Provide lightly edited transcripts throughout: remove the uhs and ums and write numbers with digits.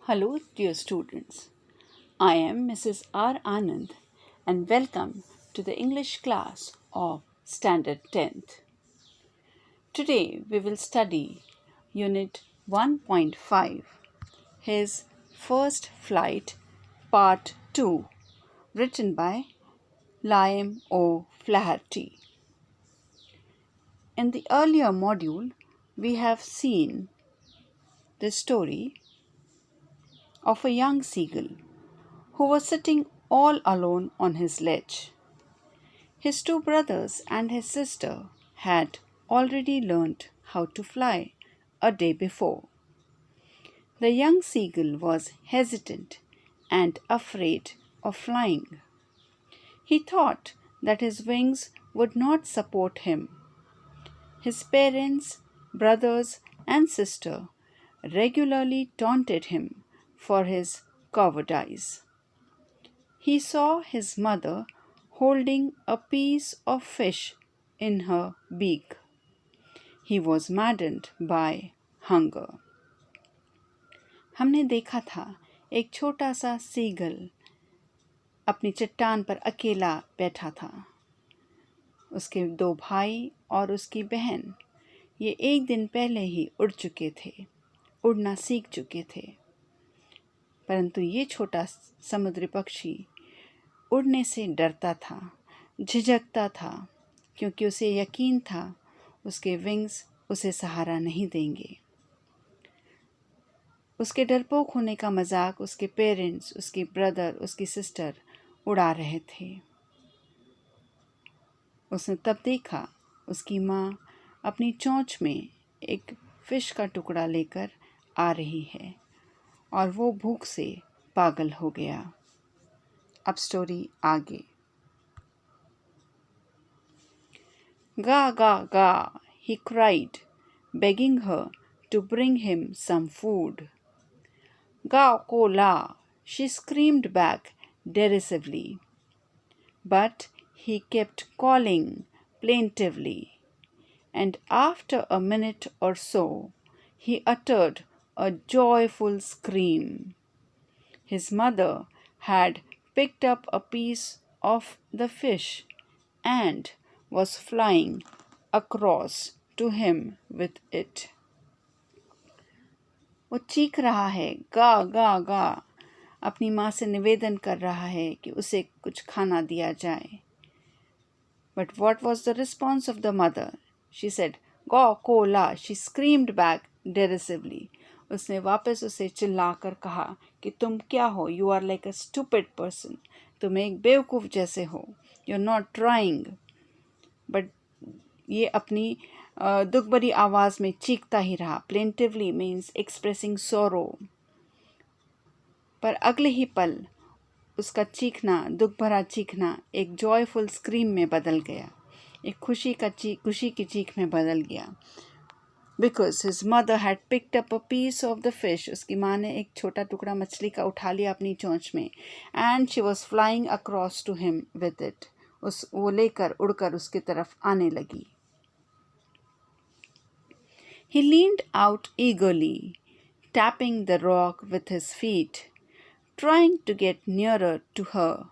Hello, dear students. I am Mrs. R. Anand and welcome to the English class of Standard 10th. Today we will study Unit 1.5, His First Flight, Part 2, written by Liam O. Flaherty. In the earlier module, we have seen the story of a young seagull who was sitting all alone on his ledge. His two brothers and his sister had already learnt how to fly a day before. The young seagull was hesitant and afraid of flying. He thought that his wings would not support him. His parents, brothers, and sister regularly taunted him for his cowardice. He saw his mother holding a piece of fish in her beak. He was maddened by hunger. हमने देखा था एक छोटा सा seagull अपनी चट्टान पर अकेला बैठा था. उसके दो भाई और उसकी बहन ये एक दिन पहले ही उड़ चुके थे, उड़ना सीख चुके थे. परंतु ये छोटा समुद्री पक्षी उड़ने से डरता था, झिझकता था, क्योंकि उसे यकीन था उसके विंग्स उसे सहारा नहीं देंगे. उसके डरपोक होने का मजाक उसके पेरेंट्स, उसके ब्रदर, उसकी सिस्टर उड़ा रहे थे. उसने तब देखा उसकी माँ अपनी चोंच में एक फिश का टुकड़ा लेकर आ रही है और वो भूख से पागल हो गया. अब स्टोरी आगे. गा गा गा, he cried, begging her to bring him some food. Ga ko la, she screamed back derisively. But he kept calling plaintively, and after a minute or so, he uttered a joyful scream. His mother had picked up a piece of the fish and was flying across to him with it. वो चीख रहा है, गा गा गा, अपनी माँ से निवेदन कर रहा है कि उसे कुछ खाना दिया जाए. But what was the response of the mother? She said, "Ga ko la." She screamed back derisively. उसने वापस उसे चिल्लाकर कहा कि तुम क्या हो? You are like a stupid person. तुम एक बेवकूफ़ जैसे हो. You're not trying. But ये अपनी दुख भरी आवाज़ में चीखता ही रहा. Plaintively means expressing sorrow. पर अगले ही पल उसका चीखना, दुख भरा चीखना एक जॉयफुल स्क्रीम में बदल गया. एक खुशी की चीख में बदल गया. Because his mother had picked up a piece of the fish. उसकी माँ ने एक छोटा टुकड़ा मछली का उठा लिया अपनी चोंच में. And she was flying across to him with it. वो लेकर उड़कर उसकी तरफ आने लगी. He leaned out eagerly, tapping the rock with his feet, trying to get nearer to her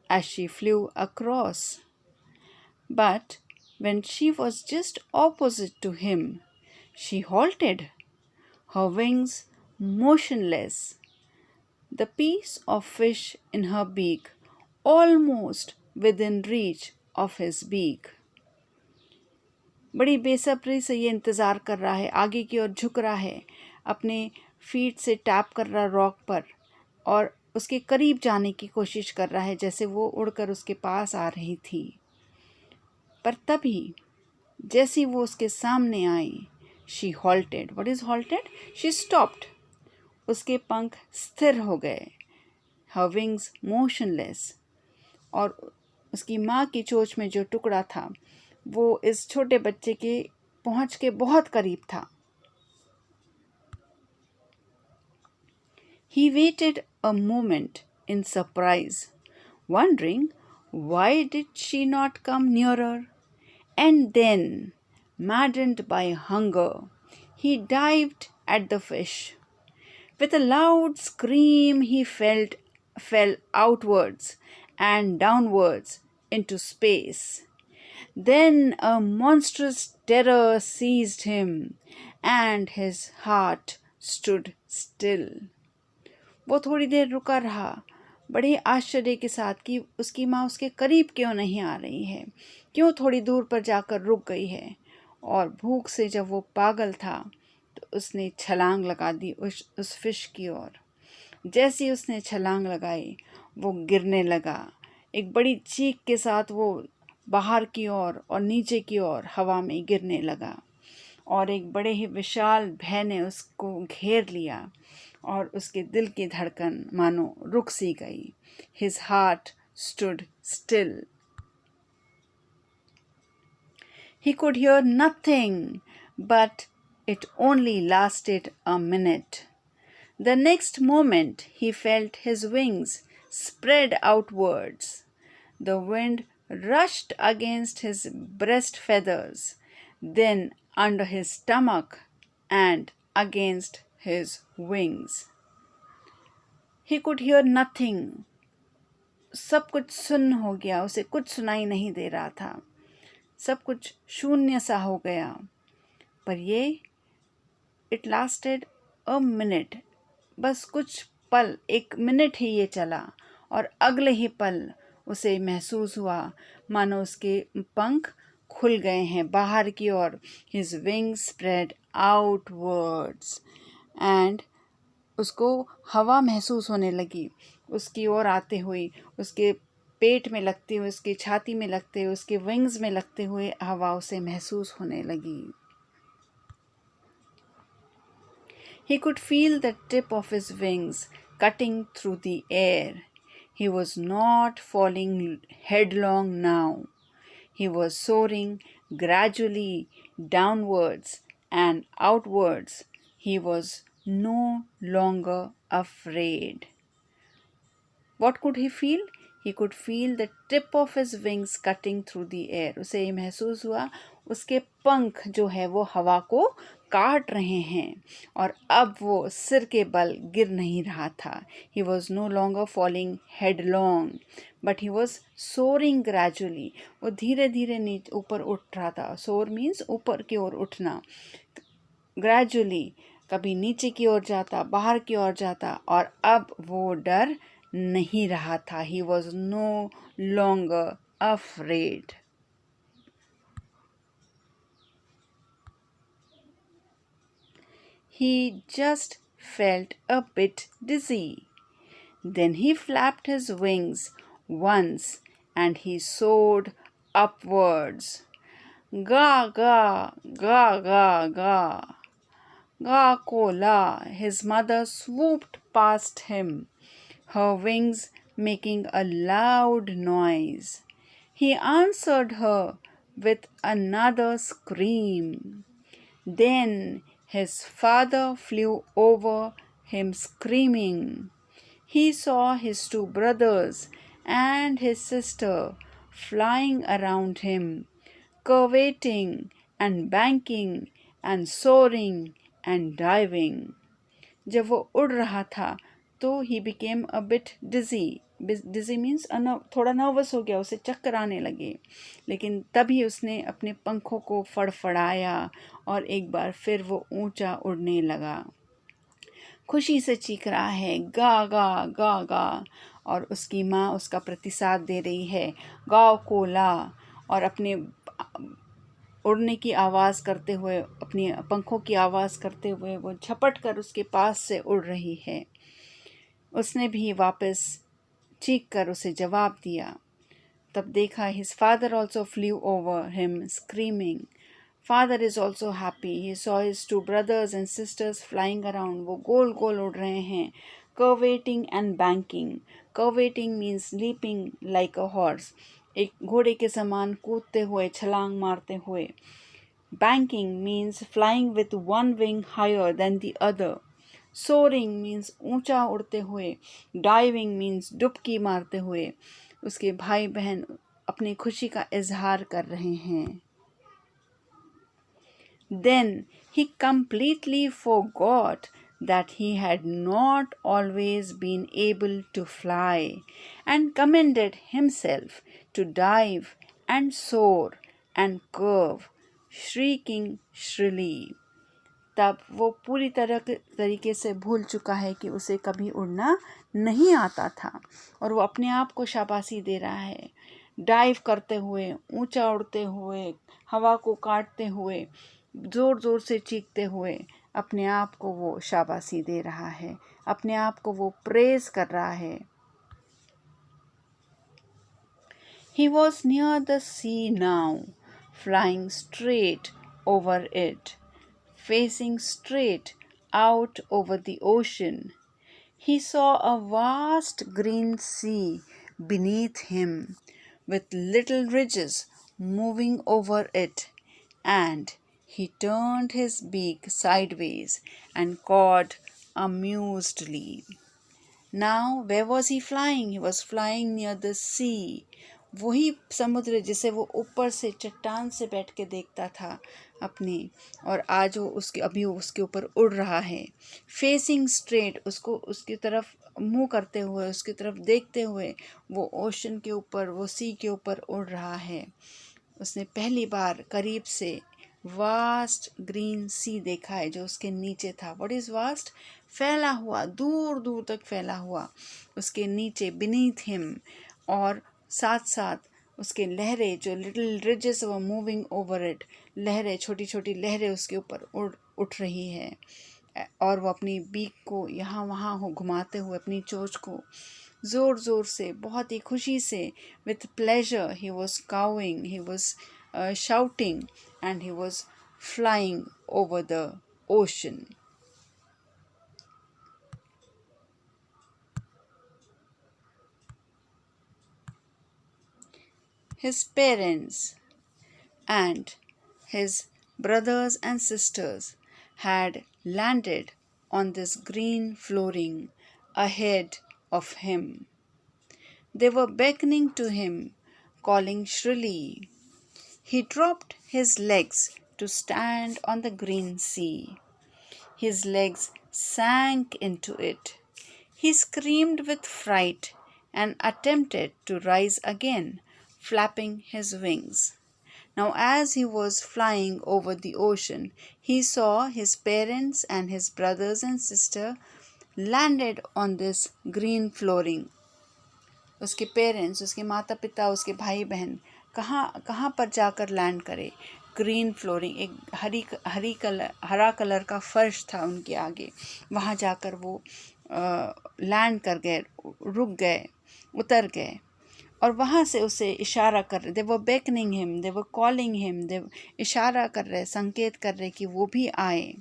as she flew across. But when she was just opposite to him, she halted, her wings motionless, the piece of fish in her beak almost within reach of his beak. बड़ी बेसब्री से ये इंतज़ार कर रहा है, आगे की ओर झुक रहा है, अपने फीट से टैप कर रहा रॉक पर और उसके करीब जाने की कोशिश कर रहा है जैसे वो उड़कर उसके पास आ रही थी. पर तभी जैसी वो उसके सामने आई, she halted. What is halted? She stopped. उसके पंख स्थिर हो गए. Her wings motionless. और उसकी माँ की चोंच में जो टुकड़ा था वो इस छोटे बच्चे के पहुँच के बहुत करीब था. He waited a moment in surprise, wondering why did she not come nearer. And then, maddened by hunger, he dived at the fish. With a loud scream, he fell outwards and downwards into space. Then a monstrous terror seized him, and his heart stood still. वो थोड़ी देर रुका रहा, बड़े आश्चर्य के साथ कि उसकी माँ उसके करीब क्यों नहीं आ रही है, क्यों थोड़ी दूर पर जाकर रुक गई है। और भूख से जब वो पागल था तो उसने छलांग लगा दी उस फिश की ओर। जैसी उसने छलांग लगाई वो गिरने लगा। एक बड़ी चीख के साथ वो बाहर की ओर और नीचे की ओर हवा में गिरने लगा, और एक बड़े ही विशाल भय ने उसको घेर लिया और उसके दिल की धड़कन मानो रुक सी गई। His heart stood still. He could hear nothing, but it only lasted a minute. The next moment he felt his wings spread outwards. The wind rushed against his breast feathers, then under his stomach and against his wings. He could hear nothing. सब कुछ सुन्न हो गया, उसे कुछ सुनाई नहीं दे रहा था, सब कुछ शून्य सा हो गया। पर ये इट लास्टेड अ मिनट, बस कुछ पल, एक मिनट ही ये चला, और अगले ही पल उसे महसूस हुआ मानो उसके पंख खुल गए हैं बाहर की ओर। His wings spread outwards, and उसको हवा महसूस होने लगी उसकी ओर आते हुए, उसके पेट में लगते हुए, उसकी छाती में लगते हुए, उसके विंग्स में लगते हुए हवा उसे महसूस होने लगी। He could feel the tip of his wings cutting through the air. He was not falling headlong now. He was soaring gradually downwards and outwards. He was no longer afraid. What could he feel? He could feel the tip of his wings cutting through the air. उसे ये महसूस हुआ उसके पंख जो है वो हवा को काट रहे हैं, और अब वो सिर के बल गिर नहीं रहा था। He was no longer falling headlong, but he was soaring gradually. वो धीरे धीरे नीचे ऊपर उठ रहा था। Soar means ऊपर की ओर उठना। Gradually, कभी नीचे की ओर जाता, बाहर की ओर जाता, और अब वो डर नहीं रहा था। He was no longer afraid. He just felt a bit dizzy. Then he flapped his wings once and he soared upwards. Ga ga ga ga ga. Ga kola. His mother swooped past him, her wings making a loud noise. He answered her with another scream. Then his father flew over him screaming. He saw his two brothers and his sister flying around him, curveting and banking and soaring and diving. जब वो उड़ रहा था तो he became a bit dizzy. Dizzy means थोड़ा nervous हो गया, उसे चक्कर आने लगे। लेकिन तभी उसने अपने पंखों को फड़फड़ाया और एक बार फिर वो ऊंचा उड़ने लगा। खुशी से चीख रहा है, गा गा गा गा, और उसकी माँ उसका प्रतिसाद दे रही है, गाओ कोला। और अपने उड़ने की आवाज़ करते हुए, अपनी पंखों की आवाज़ करते हुए वो झपट कर उसके पास से उड़ रही है। उसने भी वापस चीख कर उसे जवाब दिया। तब देखा his father also flew over him screaming. Father is also happy. He saw his two brothers and sisters flying around. वो गोल गोल उड़ रहे हैं, curvating and banking. Curvating means leaping like a horse. एक घोड़े के समान कूदते हुए, छलांग मारते हुए। Banking means flying with one wing higher than the other. Soaring means ऊंचा उड़ते हुए। Diving means डुबकी मारते हुए। उसके भाई बहन अपनी खुशी का इजहार कर रहे हैं। Then he completely forgot that he had not always been able to fly, and commended himself to dive and soar and curve, shrieking shrilly. तब वो पूरी तरीके से भूल चुका है कि उसे कभी उड़ना नहीं आता था, और वो अपने आप को शाबाशी दे रहा है, डाइव करते हुए, ऊंचा उड़ते हुए, हवा को काटते हुए, ज़ोर ज़ोर से चीखते हुए अपने आप को वो शाबाशी दे रहा है, अपने आप को वो प्रेज कर रहा है. He was near the sea now, flying straight over it, facing straight out over the ocean. He saw a vast green sea beneath him, with little ridges moving over it, and he turned his beak sideways and cawed amusedly. Now, where was he flying? He was flying near the sea. वही समुद्र जिसे वो ऊपर से चट्टान से बैठ के देखता था अपनी, और आज वो उसके ऊपर उड़ रहा है. फेसिंग स्ट्रेट, उसको उसकी तरफ मुंह करते हुए, उसकी तरफ देखते हुए वो ओशन के ऊपर, वो सी के ऊपर उड़ रहा है. उसने पहली बार करीब से वास्ट ग्रीन सी देखा है जो उसके नीचे था. What is vast? फैला हुआ, दूर दूर तक फैला हुआ उसके नीचे, बीनीथ हिम, और साथ साथ उसके लहरें, जो little ridges were moving over it, लहरें, छोटी छोटी लहरें उसके ऊपर उठ रही है, और वो अपनी बीक को यहाँ वहाँ हो घुमाते हुए अपनी चोंच को ज़ोर ज़ोर से, बहुत ही खुशी से, with pleasure he was cawing, he was shouting, and he was flying over the ocean. His parents and his brothers and sisters had landed on this green flooring ahead of him. They were beckoning to him, calling shrilly. He dropped his legs to stand on the green sea. His legs sank into it. He screamed with fright and attempted to rise again, flapping his wings. Now, as he was flying over the ocean, he saw his parents and his brothers and sister landed on this green flooring. उसके parents, उसके माता पिता, उसके भाई बहन कहाँ कहाँ पर जाकर लैंड करे? ग्रीन फ्लोरिंग, एक हरा कलर का फर्श था उनके आगे. वहाँ जाकर वो लैंड कर गए, रुक गए, उतर गए, और वहाँ से उसे इशारा कर रहे. They were beckoning him, they were calling him, they इशारा कर रहे, संकेत कर रहे कि वो भी आए.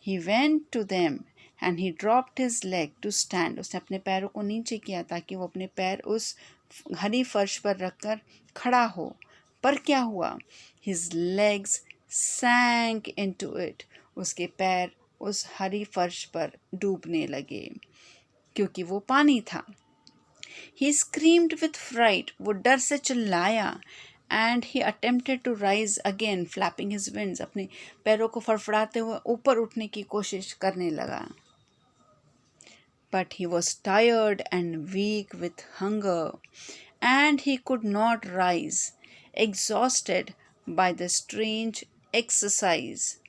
He went to them and he dropped his leg to stand. उसने अपने पैरों को नीचे किया ताकि वो अपने पैर उस हरी फर्श पर रखकर खड़ा हो. पर क्या हुआ? His legs sank into it. उसके पैर उस हरी फर्श पर डूबने लगे क्योंकि वो पानी था. He screamed with fright. वो डर से चिल्लाया. And he attempted to rise again, flapping his wings. अपने पैरों को फड़फड़ाते हुए ऊपर उठने की कोशिश करने लगा. But he was tired and weak with hunger, and he could not rise, exhausted by the strange exercise.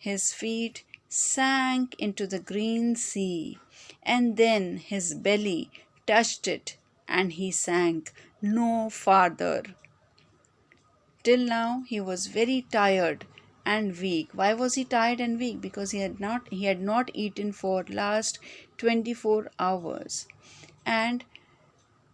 His feet sank into the green sea, and then his belly touched it, and he sank no farther. Till now he was very tired and weak. Why was he tired and weak? Because he had not eaten for last 24 hours. And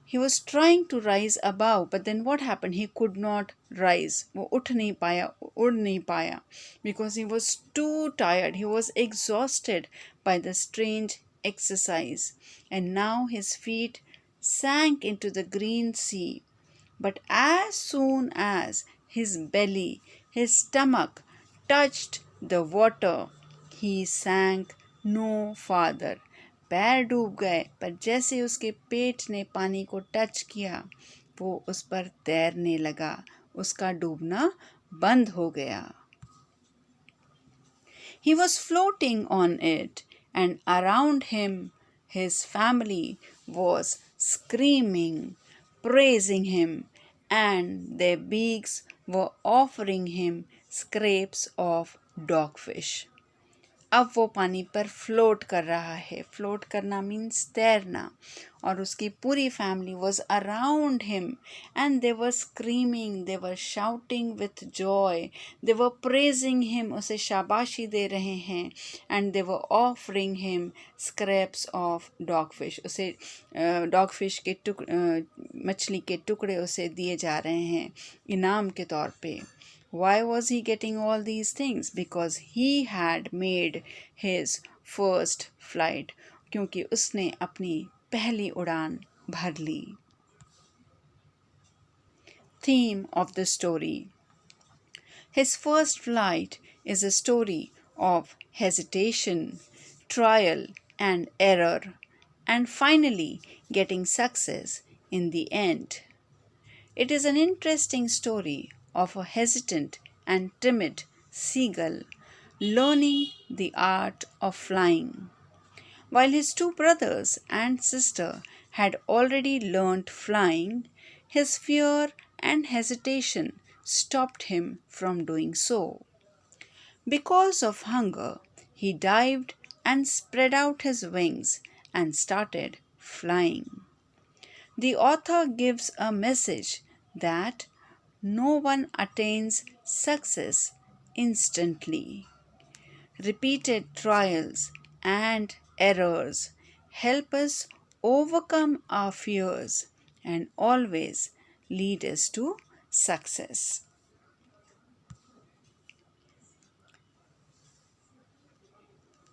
he was trying to rise above, but then what happened? He could not rise. वो उठ नहीं पाया, उड़ नहीं पाया, because he was too tired. He was exhausted by the strange exercise. And now his feet sank into the green sea. But as soon as his belly, his stomach touched the water, he sank no farther. पैर डूब गए, पर जैसे उसके पेट ने पानी को touch किया, वो उस पर तैरने लगा, उसका डूबना बंद हो गया. He was floating on it, and around him his family was screaming, praising him, and their beaks were offering him scraps of dogfish. अब वो पानी पर फ्लोट कर रहा है. फ्लोट करना मीन्स तैरना. और उसकी पूरी family was around him and they were screaming, they were shouting with Joy, they were praising him, उसे शाबाशी दे रहे हैं. And they were offering him scraps of dog fish, उसे डॉग फिश के मछली के टुकड़े उसे दिए जा रहे हैं इनाम के तौर पे. Why was he getting all these things? Because he had made his first flight. क्योंकि उसने अपनी पहली उड़ान भर ली. Theme of the story. His first flight is a story of hesitation, trial and error, and finally getting success in the end. It is an interesting story of a hesitant and timid seagull learning the art of flying. While his two brothers and sister had already learnt flying, his fear and hesitation stopped him from doing so. Because of hunger, he dived and spread out his wings and started flying. The author gives a message that no one attains success instantly. Repeated trials and errors help us overcome our fears and always lead us to success.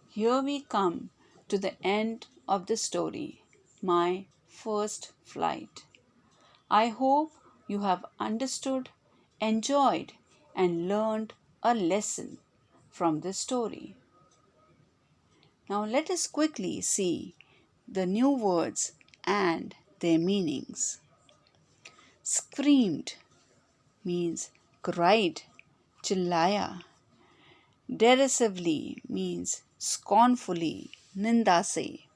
Here we come to the end of the story, My First Flight. I hope you have understood, enjoyed, and learned a lesson from this story. Now let us quickly see the new words and their meanings. Screamed means cried, chillaya. Derisively means scornfully, ninda se.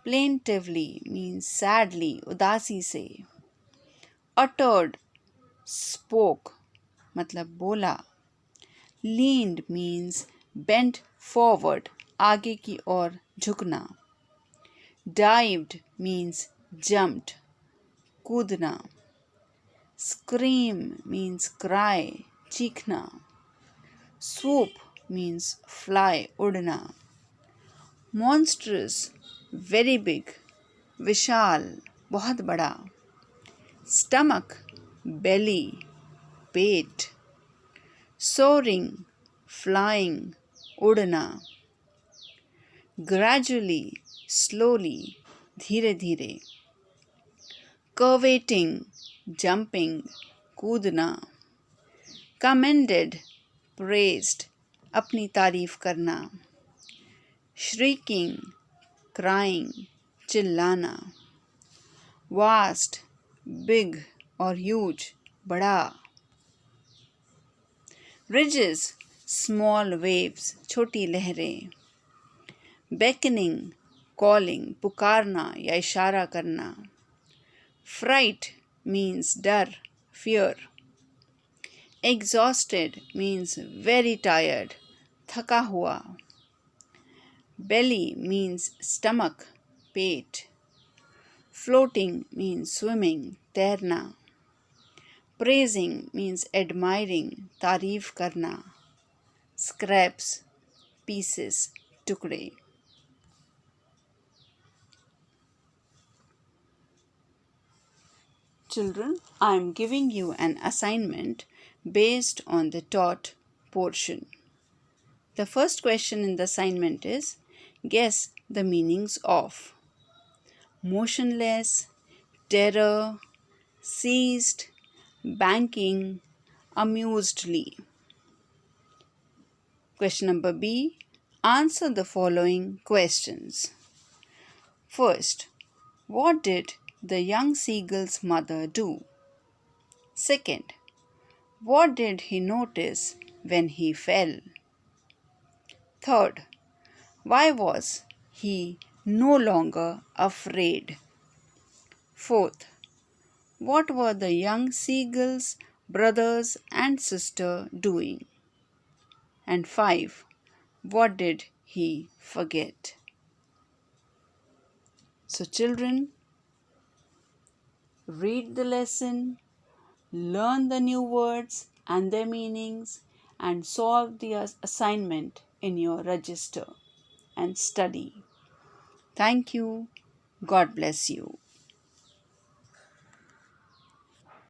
Plaintively means sadly, udasi se. Uttered, spoke, मतलब बोला. Leaned means bent forward, आगे की ओर झुकना. Dived means jumped, कूदना. Scream means cry, चीखना. Swoop means fly, उड़ना. Monstrous, very big, विशाल, बहुत बड़ा. Stomach, belly, पेट. Soaring, flying, उड़ना. Gradually, slowly, धीरे धीरे. Curvating, jumping, कूदना. Commended, praised, अपनी तारीफ करना. Shrieking, crying, चिल्लाना. Vast, big or huge, बड़ा. Ridges, small waves, छोटी लहरें. Beckoning, calling, पुकारना या इशारा करना. Fright means डर, fear. Exhausted means very tired, थका हुआ. Belly means stomach, पेट. Floating means swimming, तैरना. Praising means admiring, तारीफ करना. Scraps, pieces, टुकड़े. Children, I am giving you an assignment based on the taught portion. The first question in the assignment is, guess the meanings of motionless, terror, seized, banking, amusedly. Question number B. Answer the following questions. First, what did the young seagull's mother do? Second, what did he notice when he fell? Third, Why was he no longer afraid? Fourth, what were the young seagull's brothers and sister doing? And 5. What did he forget? So, children, read the lesson, learn the new words and their meanings, and solve the assignment in your register and study. Thank you. God bless you.